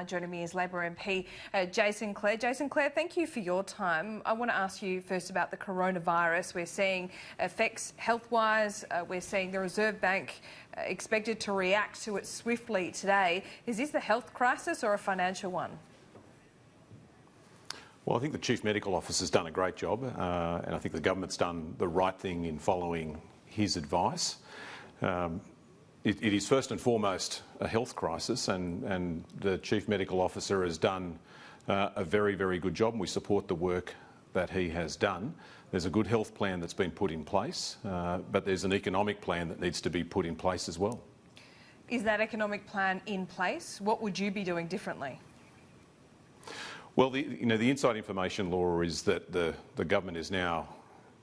Joining me is Labor MP Jason Clare. Jason Clare, thank you for your time. I want to ask you first about the coronavirus. We're seeing effects health-wise. We're seeing the Reserve Bank expected to react to it swiftly today. Is this a health crisis or a financial one? Well, I think the Chief Medical Officer's done a great job, and I think the government's done the right thing in following his advice. It is first and foremost a health crisis, and the Chief Medical Officer has done a very, very good job, and we support the work that he has done. There's a good health plan that's been put in place, but there's an economic plan that needs to be put in place as well. Is that economic plan in place? What would you be doing differently? Well, the inside information law is that the government is now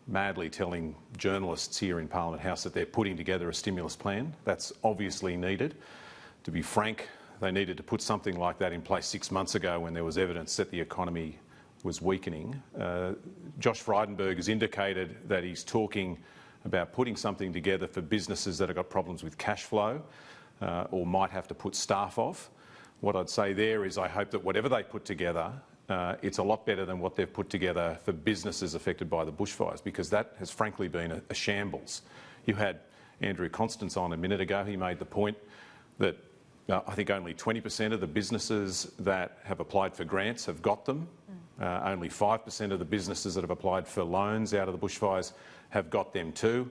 madly telling journalists here in Parliament House that they're putting together a stimulus plan. That's obviously needed. To be frank, they needed to put something like that in place 6 months ago when there was evidence that the economy was weakening. Josh Frydenberg has indicated that he's talking about putting something together for businesses that have got problems with cash flow or might have to put staff off. What I'd say there is I hope that whatever they put together, it's a lot better than what they've put together for businesses affected by the bushfires, because that has frankly been a shambles. You had Andrew Constance on a minute ago. He made the point that I think only 20% of the businesses that have applied for grants have got them. Only 5% of the businesses that have applied for loans out of the bushfires have got them too.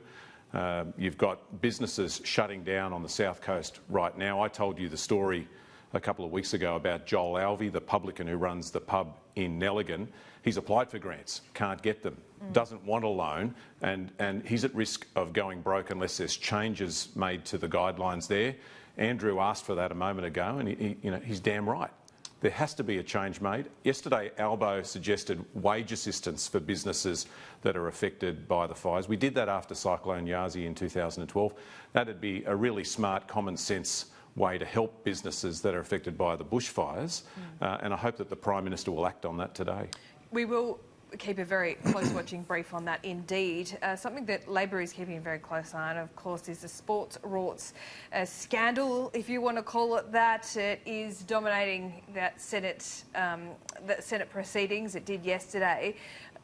You've got businesses shutting down on the South Coast right now. I told you the story a couple of weeks ago about Joel Alvey, the publican who runs the pub in Nelligan. He's applied for grants, can't get them, doesn't want a loan, and he's at risk of going broke unless there's changes made to the guidelines there. Andrew asked for that a moment ago, and he's damn right. There has to be a change made. Yesterday, Albo suggested wage assistance for businesses that are affected by the fires. We did that after Cyclone Yazi in 2012. That'd be a really smart, common sense way to help businesses that are affected by the bushfires, and I hope that the Prime Minister will act on that today. We will keep a very close watching brief on that indeed. Something that Labor is keeping a very close eye on, of course, is the sports rorts scandal, if you want to call it that. It is dominating that Senate proceedings. It did yesterday.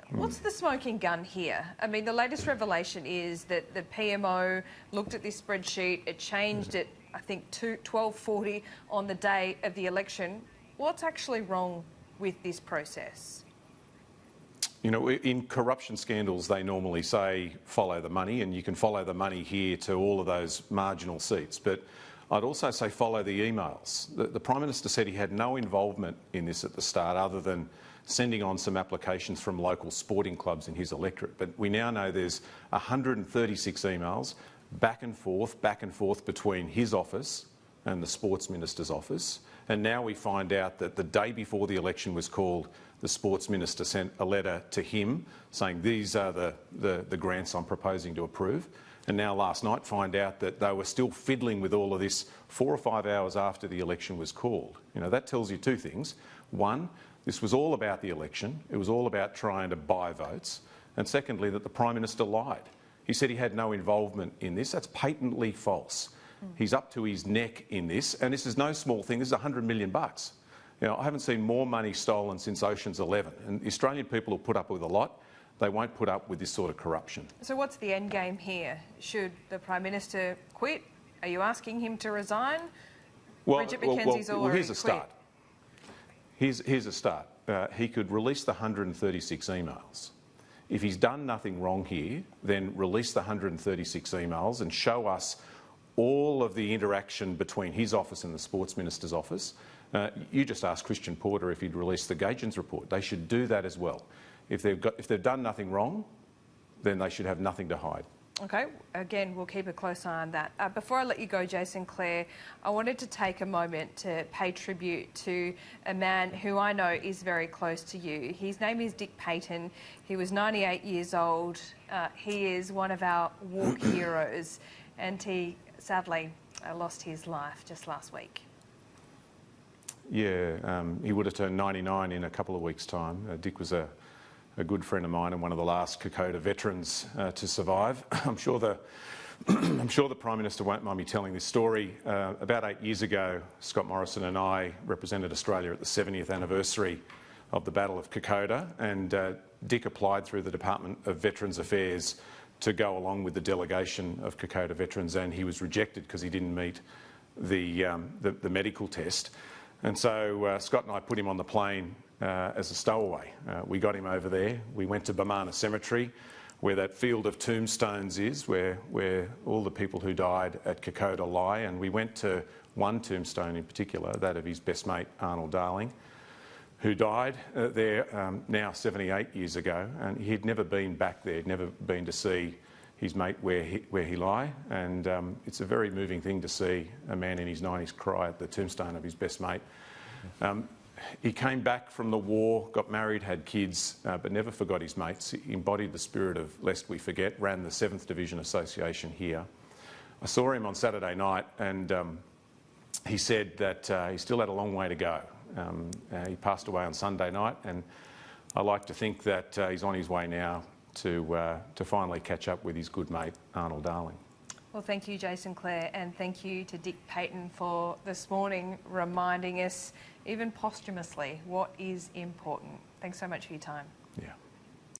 What's the smoking gun here? I mean, the latest revelation is that the PMO looked at this spreadsheet, it changed it, I think, to 12:40 on the day of the election. What's actually wrong with this process? You know, in corruption scandals, they normally say follow the money, and you can follow the money here to all of those marginal seats. But I'd also say follow the emails. The Prime Minister said he had no involvement in this at the start other than sending on some applications from local sporting clubs in his electorate. But we now know there's 136 emails back and forth between his office and the Sports Minister's office. And now we find out that the day before the election was called, the Sports Minister sent a letter to him saying these are the grants I'm proposing to approve. And now last night find out that they were still fiddling with all of this 4 or 5 hours after the election was called. You know, that tells you two things. One, this was all about the election. It was all about trying to buy votes. And secondly, that the Prime Minister lied. He said he had no involvement in this. That's patently false. He's up to his neck in this, and this is no small thing. This is $100 million. You know, I haven't seen more money stolen since Ocean's 11, and the Australian people will put up with a lot. They won't put up with this sort of corruption. So what's the end game here? Should the Prime Minister quit? Are you asking him to resign? Bridget McKenzie's already here's a start. Here's a start. He could release the 136 emails. If he's done nothing wrong here, then release the 136 emails and show us all of the interaction between his office and the Sports Minister's office. You just asked Christian Porter if he'd released the Gagens report. They should do that as well. If they've done nothing wrong, then they should have nothing to hide. Okay, again, we'll keep a close eye on that. Before I let you go, Jason Clare, I wanted to take a moment to pay tribute to a man who I know is very close to you. His name is Dick Payten. He was 98 years old. He is one of our war heroes, and he sadly lost his life just last week. Yeah, he would have turned 99 in a couple of weeks' time. Dick was a good friend of mine and one of the last Kokoda veterans to survive. I'm sure I'm sure the Prime Minister won't mind me telling this story. About 8 years ago, Scott Morrison and I represented Australia at the 70th anniversary of the Battle of Kokoda, and Dick applied through the Department of Veterans Affairs to go along with the delegation of Kokoda veterans, and he was rejected because he didn't meet the medical test. And so Scott and I put him on the plane as a stowaway. We got him over there. We went to Bomana Cemetery, where that field of tombstones is, where all the people who died at Kokoda lie, and we went to one tombstone in particular, that of his best mate Arnold Darling, who died there now 78 years ago, and he'd never been back there, never been to see his mate where he lie, and it's a very moving thing to see a man in his 90s cry at the tombstone of his best mate. He came back from the war, got married, had kids, but never forgot his mates. He embodied the spirit of Lest We Forget, ran the 7th Division Association here. I saw him on Saturday night, and he said that he still had a long way to go. He passed away on Sunday night, and I like to think that he's on his way now to finally catch up with his good mate, Arnold Darling. Well, thank you, Jason Clare, and thank you to Dick Payten for this morning reminding us, even posthumously, what is important. Thanks so much for your time. Yeah.